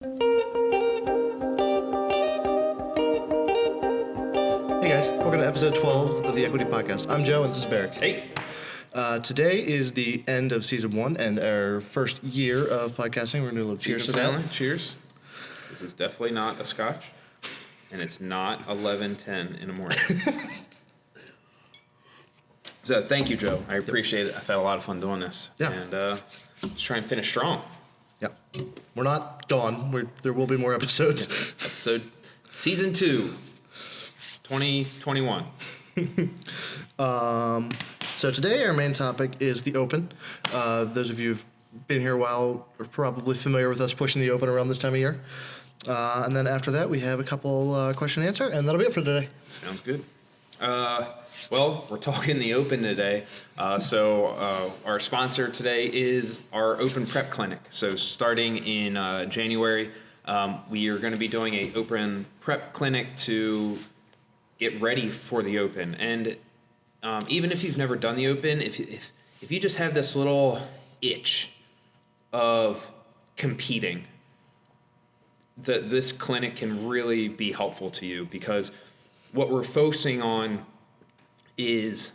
Hey guys, welcome to episode 12 of the Equity Podcast. I'm Joe and this is Barrick. Hey. Today is the end of season 1 and our first year of podcasting. We're going to do a little cheers to that. Cheers. This is definitely not a scotch, and it's not 11:10 in the morning. So thank you, Joe. I appreciate it. I've had a lot of fun doing this. Yeah. And let's try and finish strong. Yeah. We're not gone. There will be more episodes. Episode Season 2, 2021. So today our main topic is the Open. Those of you who've been here a while are probably familiar with us pushing the Open around this time of year. And then after that we have a couple question and answer, and that'll be it for today. Sounds good. Well, we're talking the Open today. So our sponsor today is our Open Prep Clinic. So starting in January, we are going to be doing a Open Prep Clinic to get ready for the Open. And even if you've never done the Open, if you just have this little itch of competing, this clinic can really be helpful to you, because what we're focusing on is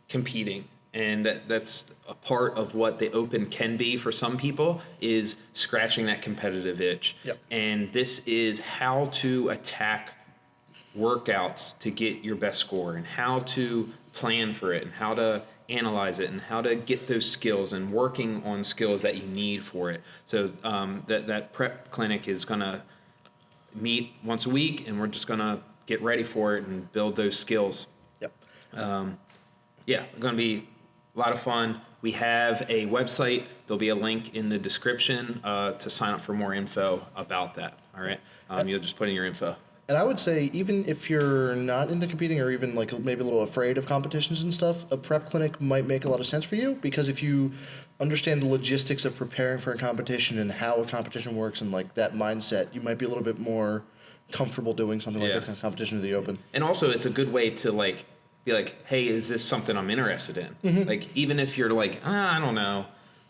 competing, and that's a part of what the Open can be for some people, is scratching that competitive itch. Yep. And this is how to attack workouts to get your best score, and how to plan for it, and how to analyze it, and how to get those skills, and working on skills that you need for it. So that prep clinic is going to meet once a week, and we're just going to get ready for it and build those skills. Yep. Yeah, going to be a lot of fun. We have a website. There'll be a link in the description to sign up for more info about that. All right. You'll just put in your info. And I would say, even if you're not into competing, or even like maybe a little afraid of competitions and stuff, a prep clinic might make a lot of sense for you, because if you understand the logistics of preparing for a competition and how a competition works and like that mindset, you might be a little bit more comfortable doing something like that kind of competition to the Open. And also, it's a good way to be like, hey, is this something I'm interested in? Mm-hmm. Like, even if you're like, I don't know,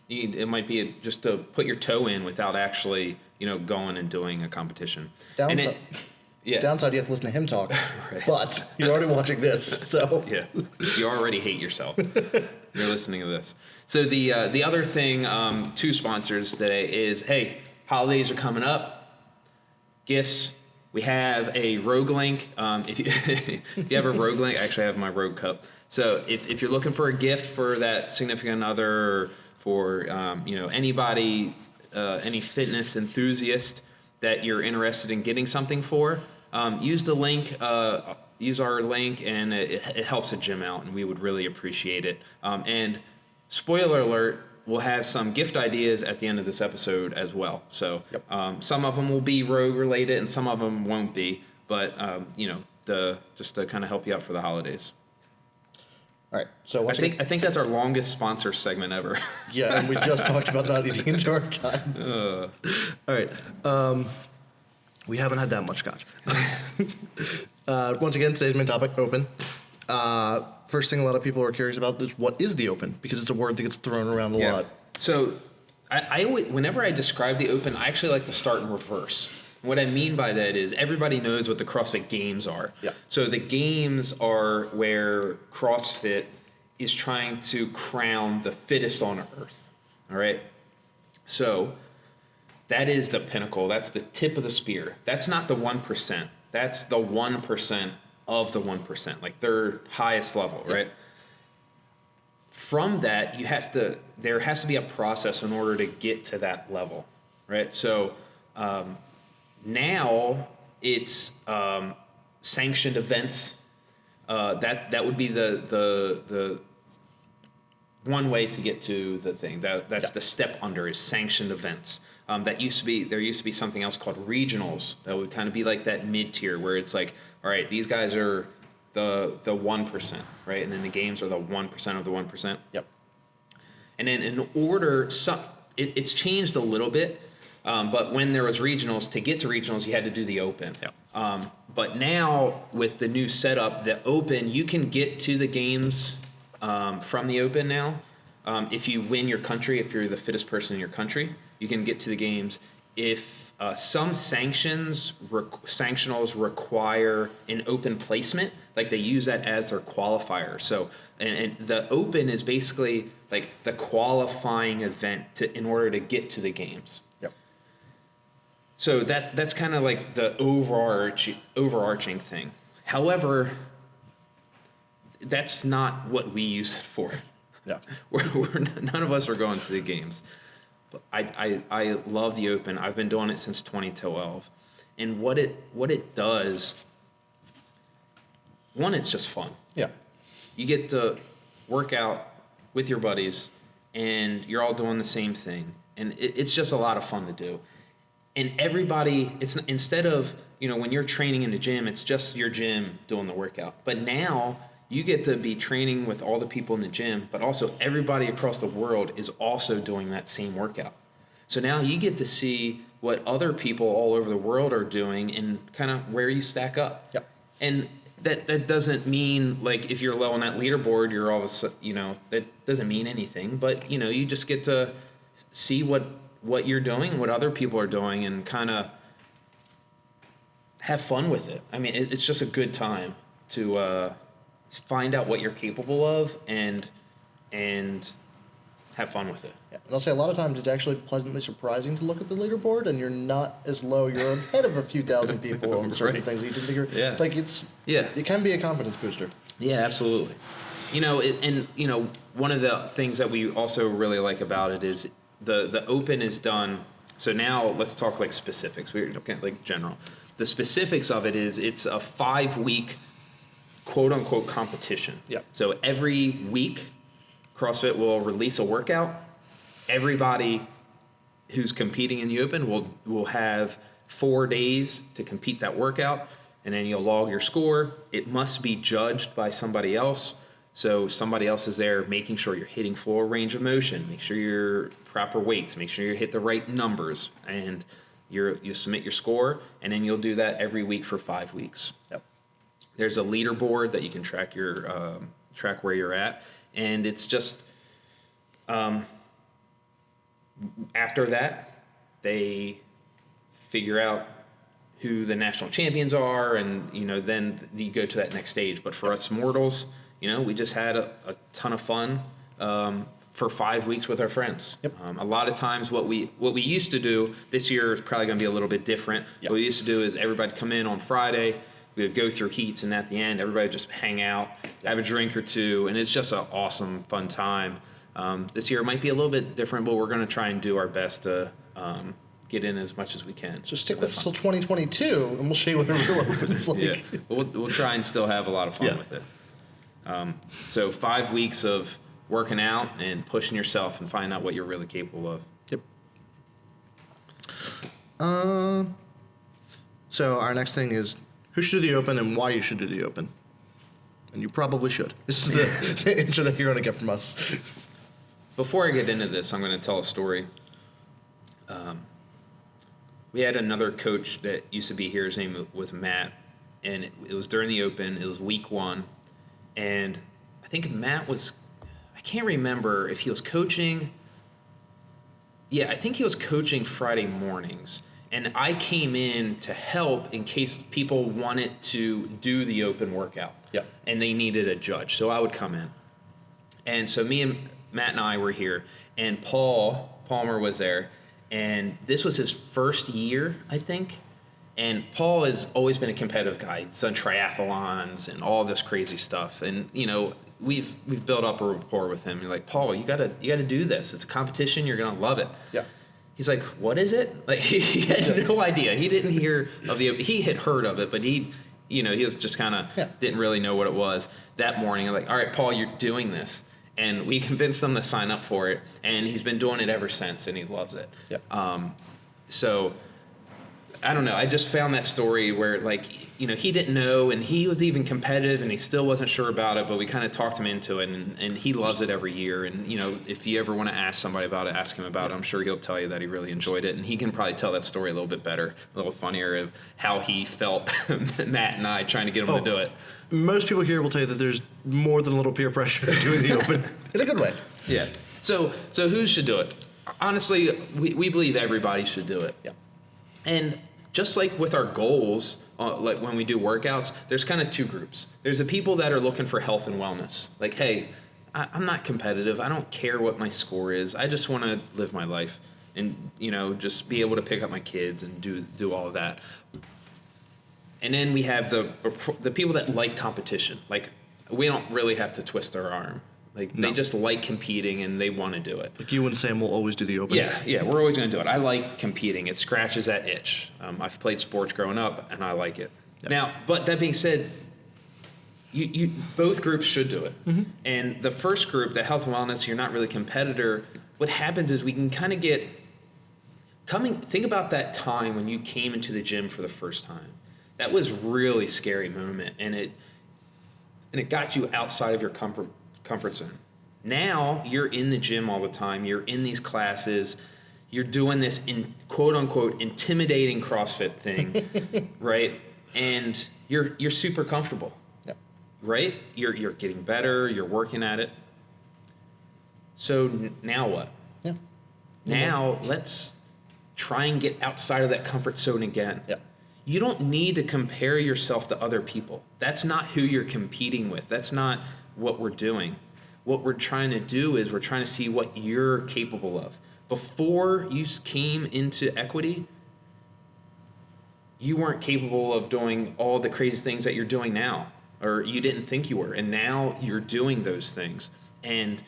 it might be just to put your toe in without actually, going and doing a competition. Downside, downside, you have to listen to him talk. Right. But you're already watching this, so yeah, you already hate yourself. You're listening to this. So the other thing, two sponsors today is, hey, holidays are coming up, gifts. We have a Rogue Link. If you have a Rogue Link, actually I have my Rogue Cup. So if you're looking for a gift for that significant other, or for anybody, any fitness enthusiast that you're interested in getting something for, use the link. Use our link, and it helps the gym out, and we would really appreciate it. And spoiler alert, we'll have some gift ideas at the end of this episode as well. So some of them will be Rogue related, and some of them won't be. But just to kind of help you out for the holidays. All right. So I think that's our longest sponsor segment ever. Yeah, and we just talked about not eating into our time. All right. We haven't had that much scotch. Once again, today's main topic, Open. First thing a lot of people are curious about is, what is the Open? Because it's a word that gets thrown around a lot. So whenever I describe the Open, I actually like to start in reverse. What I mean by that is, everybody knows what the CrossFit Games are. Yeah. So the Games are where CrossFit is trying to crown the fittest on earth. All right? So that is the pinnacle. That's the tip of the spear. That's not the 1%. That's the 1% of the 1%, like their highest level, right? From that, there has to be a process in order to get to that level, right? So now it's sanctioned events. That would be the one way to get to the thing. That's the step under, is sanctioned events. There used to be something else called regionals that would kind of be like that mid-tier, where it's like, all right, these guys are the 1%, right? And then the Games are the 1% of the 1%. Yep. And then it's changed a little bit, but when there was regionals, to get to regionals, you had to do the Open. Yep. But now with the new setup, the Open, you can get to the Games from the Open now. If you win your country, if you're the fittest person in your country, you can get to the Games. If some sanctionals require an open placement, like they use that as their qualifier. So, and the open is basically like the qualifying event in order to get to the games. Yep. So that's kind of like the overarching thing. However, that's not what we use it for. Yeah. None of us are going to the games. But I love the Open. I've been doing it since 2012. And what it does, one, it's just fun. Yeah. You get to work out with your buddies, and you're all doing the same thing. And it's just a lot of fun to do. And everybody, it's instead of, when you're training in the gym, it's just your gym doing the workout. But now you get to be training with all the people in the gym, but also everybody across the world is also doing that same workout. So now you get to see what other people all over the world are doing and kind of where you stack up. Yep. And that doesn't mean like if you're low on that leaderboard, you're all of a sudden, that doesn't mean anything, but you just get to see what you're doing and what other people are doing and kind of have fun with it. I mean, it's just a good time to find out what you're capable of and have fun with it. Yeah. And I'll say a lot of times it's actually pleasantly surprising to look at the leaderboard and you're not as low. You're ahead of a few thousand people on certain Right. things that you didn't figure. Yeah. Like Yeah. it can be a confidence booster. Yeah, absolutely. One of the things that we also really like about it is the Open is done. So now let's talk like specifics. We're looking at like general. The specifics of it is it's a 5-week quote unquote competition. Yeah. So every week CrossFit will release a workout. Everybody who's competing in the Open will have 4 days to compete that workout, and then you'll log your score. It must be judged by somebody else. So somebody else is there making sure you're hitting full range of motion, make sure you're proper weights, make sure you hit the right numbers, and you submit your score, and then you'll do that every week for 5 weeks. Yep. There's a leaderboard that you can track track where you're at, and it's just after that they figure out who the national champions are, and then you go to that next stage. But for us mortals, we just had a ton of fun for 5 weeks with our friends. Yep. A lot of times what we used to do, this year is probably going to be a little bit different. Yep. What we used to do is everybody come in on Friday, we would go through heats, and at the end everybody just hang out, have a drink or two, and it's just an awesome fun time. This year it might be a little bit different, but we're going to try and do our best to get in as much as we can. So stick with us till 2022 and we'll show you what a real Open is like. Yeah, we'll try and still have a lot of fun Yeah. with it. So 5 weeks of working out and pushing yourself and finding out what you're really capable of. Yep. So our next thing is who should do the Open and why you should do the Open. And you probably should. This is the answer that you're going to get from us. Before I get into this, I'm going to tell a story. We had another coach that used to be here. His name was Matt, and it was during the Open. It was week 1, and I think Matt was, I can't remember if he was coaching. Yeah, I think he was coaching Friday mornings, and I came in to help in case people wanted to do the Open workout. Yeah. And they needed a judge, so I would come in. And so Matt and I were here, and Paul Palmer was there, and this was his first year, I think. And Paul has always been a competitive guy. He's done triathlons and all this crazy stuff. And we've built up a rapport with him. You're like, Paul, you gotta do this. It's a competition. You're gonna love it. Yeah. He's like, what is it? Like he had no idea. He didn't hear of he had heard of it, but he was just kind of didn't really know what it was. That morning, I'm like, all right, Paul, you're doing this. And we convinced him to sign up for it, and he's been doing it ever since, and he loves it. Yeah. So I don't know. I just found that story where, he didn't know, and he was even competitive, and he still wasn't sure about it, but we kind of talked him into it, and he loves it every year. And, if you ever want to ask somebody about it, ask him about it. I'm sure he'll tell you that he really enjoyed it, and he can probably tell that story a little bit better, a little funnier of how he felt, Matt and I, trying to get him to do it. Most people here will tell you that there's more than a little peer pressure doing the Open in a good way. Yeah. So who should do it? Honestly, we believe everybody should do it. Yeah. And just like with our goals, like when we do workouts, there's kind of two groups. There's the people that are looking for health and wellness. Like, hey, I'm not competitive. I don't care what my score is. I just want to live my life and, just be able to pick up my kids and do all of that. And then we have the people that like competition. Like, we don't really have to twist our arm. Like, No. they just like competing and they want to do it. Like you and Sam will always do the open. Yeah, we're always going to do it. I like competing. It scratches that itch. I've played sports growing up, and I like it. Yeah. Now, but that being said, you both groups should do it. Mm-hmm. And the first group, the health and wellness, you're not really a competitor. What happens is we can kind of think about that time when you came into the gym for the first time. That was really scary moment, and it got you outside of your comfort zone. Now you're in the gym all the time. You're in these classes. You're doing this in quote unquote intimidating CrossFit thing, right? And you're super comfortable, Yep. right? You're getting better. You're working at it. So now what? Yeah. Now let's try and get outside of that comfort zone again. Yeah. You don't need to compare yourself to other people. That's not who you're competing with. That's not what we're doing. What we're trying to do is we're trying to see what you're capable of. Before you came into equity, you weren't capable of doing all the crazy things that you're doing now, or you didn't think you were, and now you're doing those things. And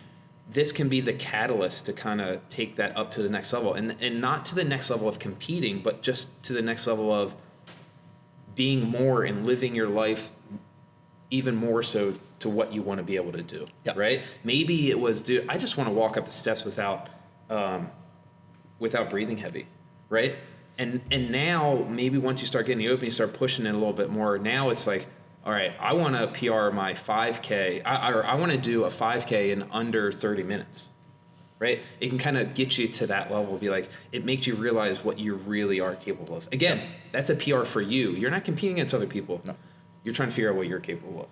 this can be the catalyst to kind of take that up to the next level, and not to the next level of competing, but just to the next level of being more and living your life even more so to what you want to be able to do, Yeah. right? Maybe it was, dude, I just want to walk up the steps without breathing heavy, right? And now maybe once you start getting the open, you start pushing it a little bit more. Now it's like, all right, I want to PR my 5K, I want to do a 5K in under 30 minutes, right? It can kind of get you to that level, be like, it makes you realize what you really are capable of. Again, that's a PR for you. You're not competing against other people. No. You're trying to figure out what you're capable of.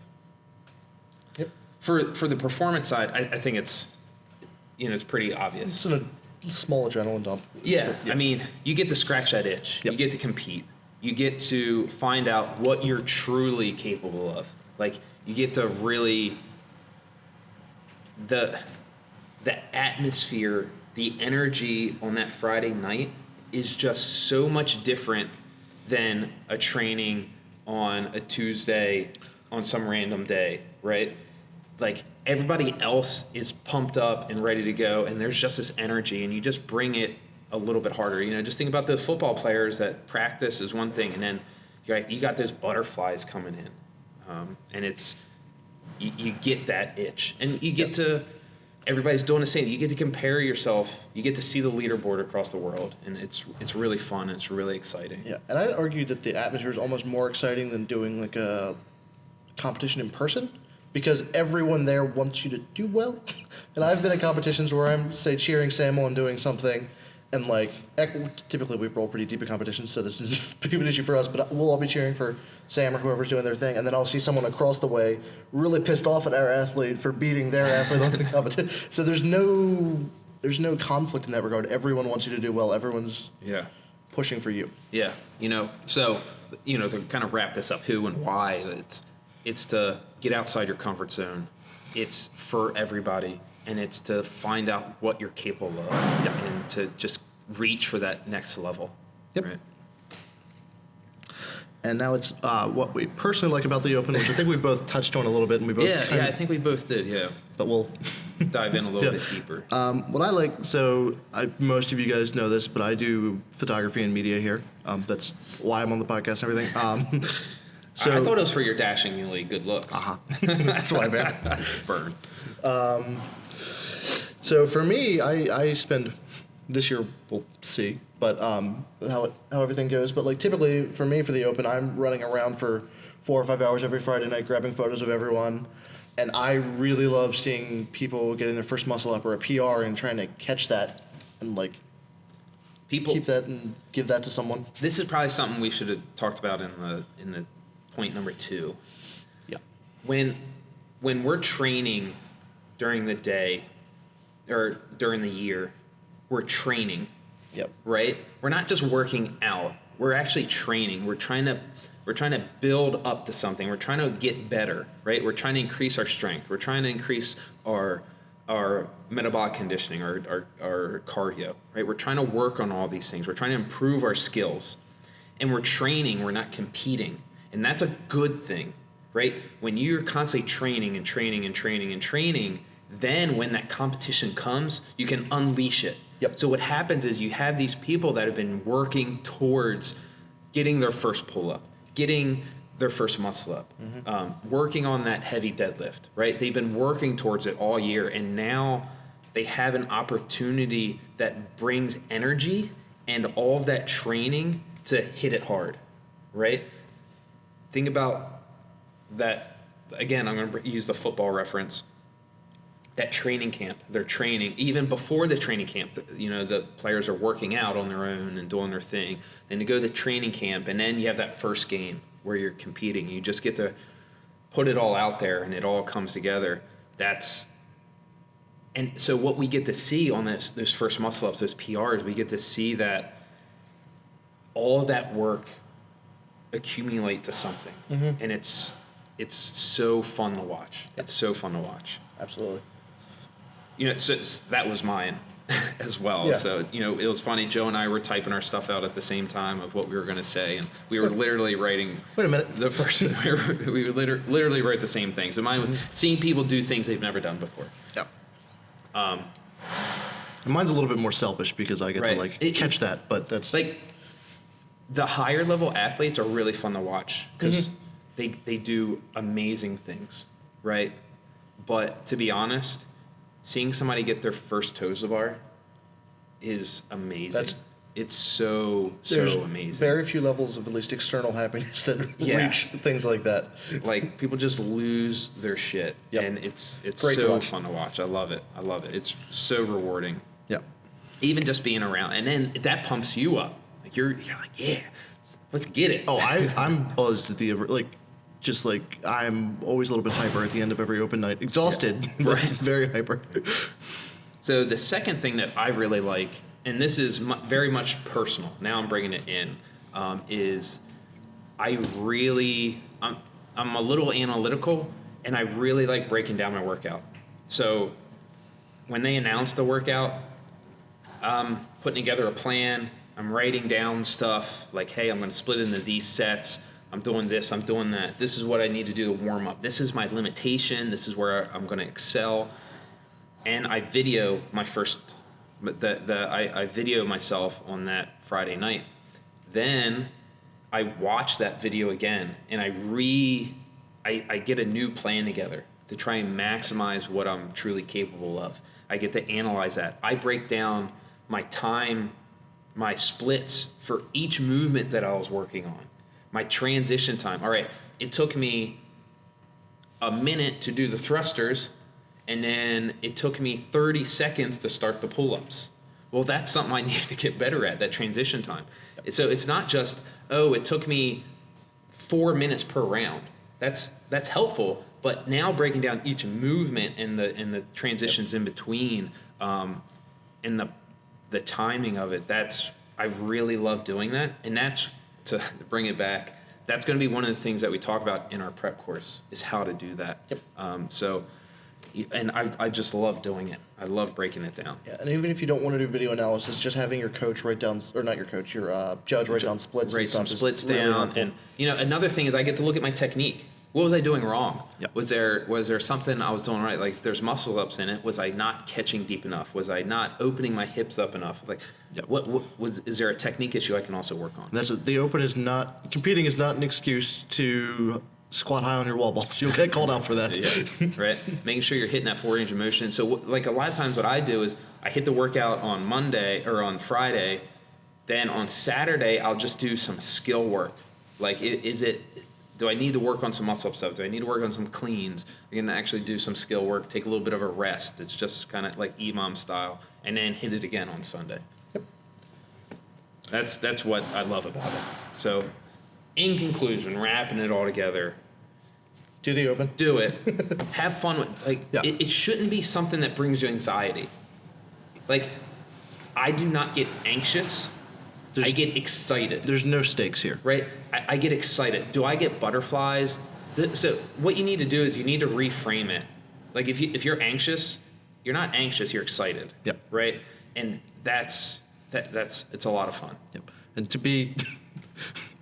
Yep. For the performance side, I think it's pretty obvious. It's a small adrenaline dump. Yeah, I mean, you get to scratch that itch. Yep. You get to compete. You get to find out what you're truly capable of. Like, you get to really the atmosphere, the energy on that Friday night is just so much different than a training on a Tuesday on some random day, right? Like, everybody else is pumped up and ready to go, and there's just this energy, and you just bring it a little bit harder. Just think about the football players that practice is one thing, and then you got those butterflies coming in, and it's you get that itch, and you get to everybody's doing the same. You get to compare yourself. You get to see the leaderboard across the world, and it's really fun. It's really exciting. Yeah, and I'd argue that the atmosphere is almost more exciting than doing like a competition in person, because everyone there wants you to do well. And I've been in competitions where I'm, say, cheering Sam on doing something, and like typically we roll pretty deep in competitions, so this is a bit of an issue for us, but we'll all be cheering for Sam or whoever's doing their thing, and then I'll see someone across the way really pissed off at our athlete for beating their athlete on the competition. So there's no conflict in that regard. Everyone wants you to do well. Everyone's Yeah. pushing for you. Yeah, so, to kind of wrap this up, who and why, it's to get outside your comfort zone. It's for everybody, and it's to find out what you're capable of, and to just reach for that next level. Yep. Right? And now it's what we personally like about the Open, which I think we've both touched on a little bit, and we both I think we both did, yeah. but we'll Dive in a little Yeah. bit deeper. What I like, most of you guys know this, but I do photography and media here. That's why I'm on the podcast and everything. I thought it was for your dashingly good looks. That's why, man. Burn. So for me, I spend this year, we'll see, but how everything goes. But like typically for me, for the Open, I'm running around for 4 or 5 hours every Friday night, grabbing photos of everyone. And I really love seeing people getting their first muscle up or a PR and trying to catch that and like People, keep that and give that to someone. this is probably something we should have talked about in the point number 2. Yeah. When we're training during the day or during the year, we're training, Yep. right? We're not just working out. we're actually training. We're trying to build up to something. We're trying to get better, right? We're trying to increase our strength. We're trying to increase our metabolic conditioning, our cardio, right? We're trying to work on all these things. We're trying to improve our skills. And we're training, we're not competing. And that's a good thing, right? When you're constantly training and training and training and training, then when that competition comes, you can unleash it. Yep. So what happens is you have these people that have been working towards getting their first pull-up, getting their first muscle up, working on that heavy deadlift, right? They've been working towards it all year, and now they have an opportunity that brings energy and all of that training to hit it hard, right? Think about that. Again, I'm going to use the football reference. That training camp, they're training. Even before the training camp, the players are working out on their own and doing their thing. Then you go to the training camp, and then you have that first game where you're competing. You just get to put it all out there, and it all comes together. And so what we get to see on those first muscle ups, those PRs, we get to see that all of that work accumulate to something, and it's so fun to watch. It's so fun to watch. Absolutely. So that was mine as well. Yeah. So it was funny. Joe and I were typing our stuff out at the same time of what we were going to say, and we were literally writing. Wait a minute. The first we would literally write the same thing. So mine was seeing people do things they've never done before. Yeah. And mine's a little bit more selfish because I get to catch that, but that's like. The higher level athletes are really fun to watch because they do amazing things, right? But to be honest, seeing somebody get their first toes to bar is amazing. It's so amazing. Very few levels of at least external happiness that reach things like that. Like people just lose their shit, and it's Great so fun to watch. I love it. It's so rewarding. Yeah. Even just being around, and then that pumps you up. Like you're like, yeah, let's get it. Oh, I'm buzzed at I'm always a little bit hyper at the end of every open night. Exhausted, but very hyper. So the second thing that I really like, and this is very much personal, now I'm bringing it in, is I'm a little analytical, and I really like breaking down my workout. So when they announce the workout, I'm putting together a plan. I'm writing down stuff like, hey, I'm going to split into these sets. I'm doing this, I'm doing that. This is what I need to do to warm up. This is my limitation. This is where I'm going to excel. And I video my first, I video myself on that Friday night. Then I watch that video again, and I get a new plan together to try and maximize what I'm truly capable of. I get to analyze that. I break down my time, my splits for each movement that I was working on, my transition time. All right, it took me a minute to do the thrusters, and then it took me 30 seconds to start the pull-ups. Well, that's something I need to get better at, that transition time. So it's not just, it took me 4 minutes per round. That's helpful, but now breaking down each movement and the transitions in between, and the timing of it, I really love doing that. And that's, to bring it back, that's going to be one of the things that we talk about in our prep course, is how to do that. Yep. And I just love doing it. I love breaking it down. Yeah, and even if you don't want to do video analysis, just having your coach write down, or not your coach, your judge write down splits. Write some splits down. And another thing is I get to look at my technique. What was I doing wrong? Yep. Was there something I was doing right? Like if there's muscle ups in it, was I not catching deep enough? Was I not opening my hips up enough? Like, is there a technique issue I can also work on? Competing is not an excuse to squat high on your wall balls. You'll get called out for that. Yeah, right. Making sure you're hitting that 4 range of motion. So like a lot of times what I do is I hit the workout on Monday or on Friday, then on Saturday I'll just do some skill work. Like do I need to work on some muscle up stuff? Do I need to work on some cleans? I can actually do some skill work, take a little bit of a rest. It's just kind of like EMOM style, and then hit it again on Sunday. Yep. That's what I love about it. So, in conclusion, wrapping it all together, do the open. Do it. Have fun with it shouldn't be something that brings you anxiety. Like, I do not get anxious I get excited. There's no stakes here. Right? I get excited. Do I get butterflies? So what you need to do is you need to reframe it. Like if you're anxious, you're not anxious, you're excited. Yep. Right? And that's it's a lot of fun. Yep. And to be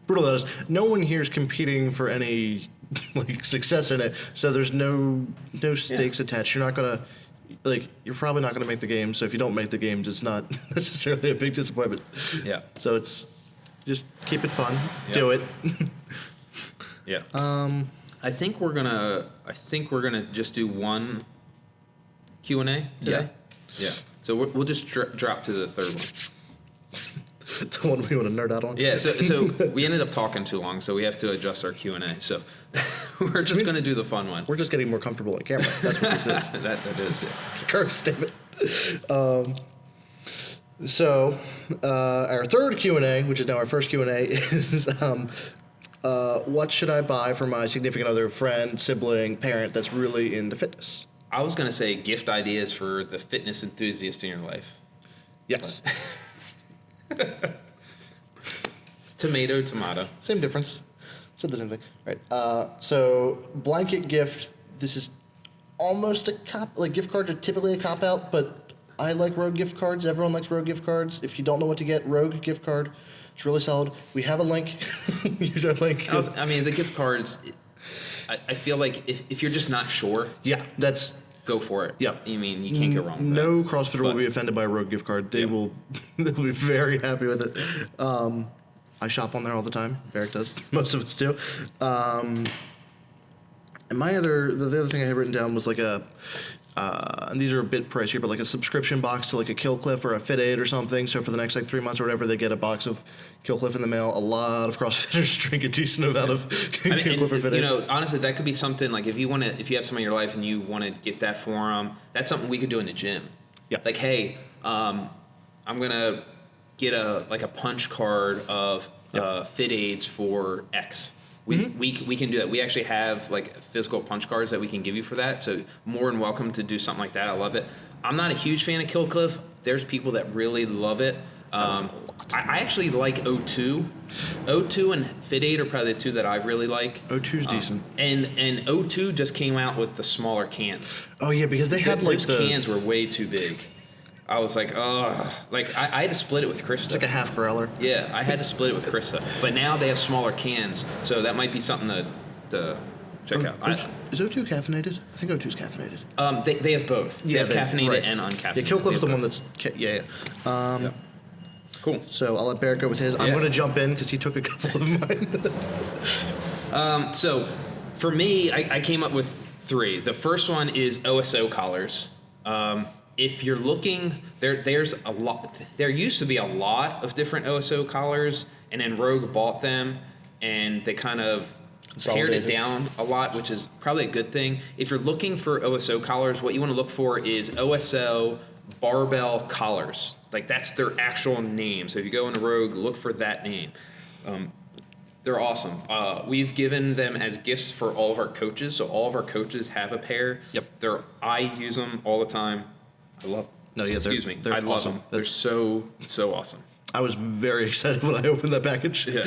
brutal honest, no one here is competing for any like success in it. So there's no stakes attached. You're probably not gonna make the game. So if you don't make the game, it's not necessarily a big disappointment. Yeah. So it's just keep it fun. Yep. Do it. Yeah. I think we're gonna just do one Q&A today. Yeah. So we'll just drop to the third one. The one we want to nerd out on. Yeah. So we ended up talking too long, so we have to adjust our Q&A. So we're just gonna do the fun one. We're just getting more comfortable on camera. That's what this is. that is. It's a current statement. So our third Q&A, which is now our first Q&A, is what should I buy for my significant other, friend, sibling, parent that's really into fitness? I was gonna say gift ideas for the fitness enthusiast in your life. Yes. Tomato. Same difference. Said the same thing. Right. So blanket gift. This is almost a cop. Like gift cards are typically a cop out, but I like Rogue gift cards. Everyone likes Rogue gift cards. If you don't know what to get, Rogue gift card. It's really solid. We have a link. Use our link. I mean, the gift cards. I feel like if you're just not sure, Yeah, that's. go for it. Yeah. I mean, you can't go wrong with No that. CrossFitter will be offended by a Rogue gift card. They Yeah. will. They'll be very happy with it. I shop on there all the time. Eric does. Most of us do. And the other thing I had written down was like and these are a bit pricier, but like a subscription box to like a Killcliff or a Fit Aid or something. So for the next like 3 months or whatever, they get a box of Killcliff in the mail. A lot of CrossFitters drink a decent amount of Killcliff or Fit Aid. You know, honestly, that could be something like if you have someone in your life and you want to get that for them, that's something we could do in the gym. Yeah. Like, hey, I'm gonna get a punch card of Fit Aids for X. We can do that. We actually have like physical punch cards that we can give you for that. So more than welcome to do something like that. I love it. I'm not a huge fan of Killcliff. There's people that really love it. I actually like O2. O2 and Fit Aid are probably the two that I really like. O2's decent. And O2 just came out with the smaller cans. Oh yeah, because they had like Those cans were way too big. I was like, oh, like I had to split it with Krista. It's like a half growler. Yeah, I had to split it with Krista. But now they have smaller cans, so that might be something to check out. Is O2 caffeinated? I think O2's caffeinated. They have both. They have caffeinated right. and uncaffeinated. Yeah, Killcliff's the They have one both. that's yeah. Cool. So I'll let Barrett go with his. I'm Yeah. going to jump in because he took a couple of mine. So for me, I came up with 3. The first one is OSO collars. If you're looking, there's a lot. There used to be a lot of different OSO collars, and then Rogue bought them, and they kind of pared it Consolidated. down a lot, which is probably a good thing. If you're looking for OSO collars, what you want to look for is OSO barbell collars. Like that's their actual name. So if you go into Rogue, look for that name. They're awesome. We've given them as gifts for all of our coaches, so all of our coaches have a pair. Yep. I use them all the time. I love. No, yeah, excuse me. they're I love awesome. them. They're so awesome. I was very excited when I opened that package. Yeah.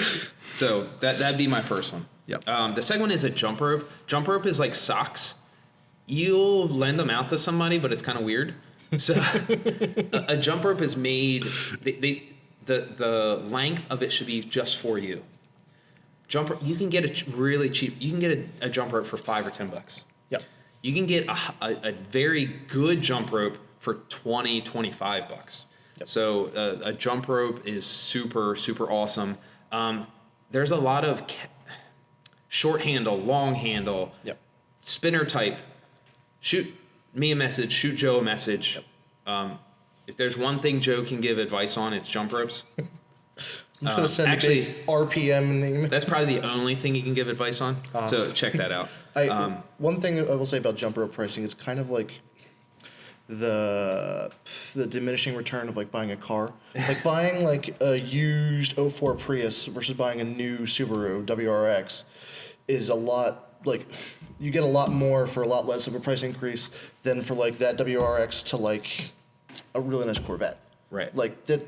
So that'd be my first one. Yep. The second one is a jump rope. Jump rope is like socks. You'll lend them out to somebody, but it's kind of weird. So a jump rope is made. The length of it should be just for you. Jump rope. You can get a really cheap. You can get a jump rope for $5 or $10. Yep. You can get a very good jump rope for $20, $25. Yep. So a jump rope is super awesome. There's a lot of short handle, long handle, Yep. spinner type. Shoot me a message. Shoot Joe a message. Yep. If there's one thing Joe can give advice on, it's jump ropes. I'm just going to send actually- a big RPM in the email. That's probably the only thing he can give advice on. So check that out. One thing I will say about jump rope pricing, it's kind of like the diminishing return of like buying a car. Like buying like a used 04 Prius versus buying a new Subaru WRX is a lot, like you get a lot more for a lot less of a price increase than for like that WRX to like a really nice Corvette. Right. Like that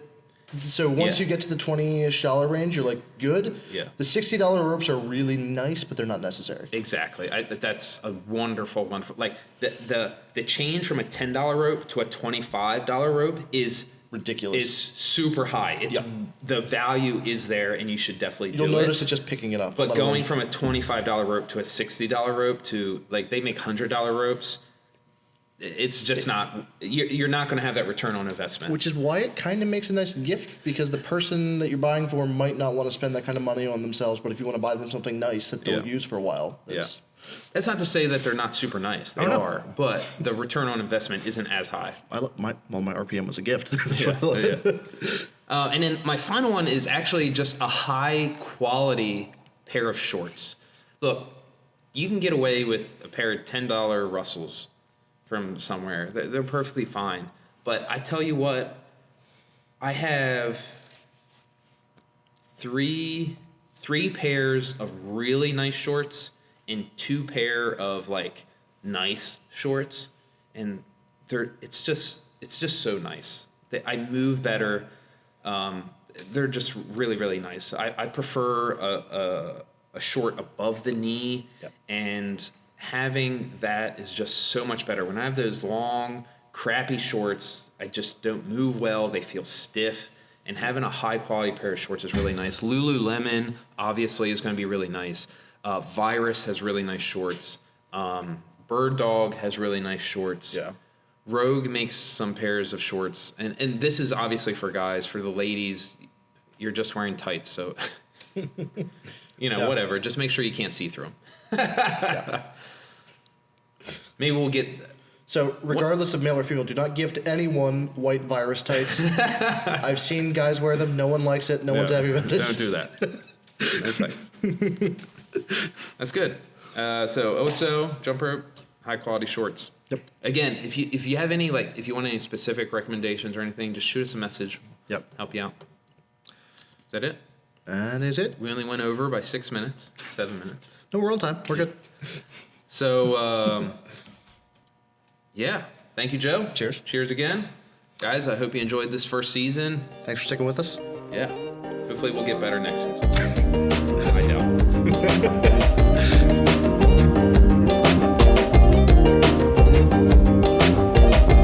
So once Yeah. you get to the $20-ish range, you're like good. Yeah. The $60 ropes are really nice, but they're not necessary. Exactly. That's a wonderful, wonderful. Like the change from a $10 rope to a $25 rope is Ridiculous. Is super high. It's Yeah. the value is there, and you should definitely You'll do notice it. it just picking it up. But let going alone- from a $25 rope to a $60 rope to like they make $100 ropes, it's just not. You're not going to have that return on investment. Which is why it kind of makes a nice gift, because the person that you're buying for might not want to spend that kind of money on themselves, but if you want to buy them something nice that they'll Yeah. use for a while, Yeah. That's not to say that they're not super nice. They Oh, no. are, but the return on investment isn't as high. my RPM was a gift. And then my final one is actually just a high quality pair of shorts. Look, you can get away with a pair of $10 Russells from somewhere. They're perfectly fine. But I tell you what, I have three pairs of really nice shorts and 2 pair of like nice shorts, and it's just so nice. I move better. They're just really, really nice. I prefer a short above the knee, Yep. and having that is just so much better. When I have those long, crappy shorts, I just don't move well. They feel stiff, and having a high quality pair of shorts is really nice. Lululemon obviously is going to be really nice. Virus has really nice shorts. Bird Dog has really nice shorts. Yeah. Rogue makes some pairs of shorts, and this is obviously for guys. For the ladies, you're just wearing tights, so Yeah. whatever. Just make sure you can't see through them. Maybe we'll get. So regardless of male or female, do not gift anyone white Virus tights. I've seen guys wear them. No one likes it. No one's happy about it. Don't do that. No tights. That's good. So Oso, jump rope, high quality shorts. Yep. Again, if you have any if you want any specific recommendations or anything, just shoot us a message. Yep. Help you out. Is that it? That is it. We only went over by 6 minutes, 7 minutes. No, we're on time. We're good. So, yeah. Thank you, Joe. Cheers. Cheers again. Guys, I hope you enjoyed this first season. Thanks for sticking with us. Yeah. Hopefully we'll get better next season. I doubt it.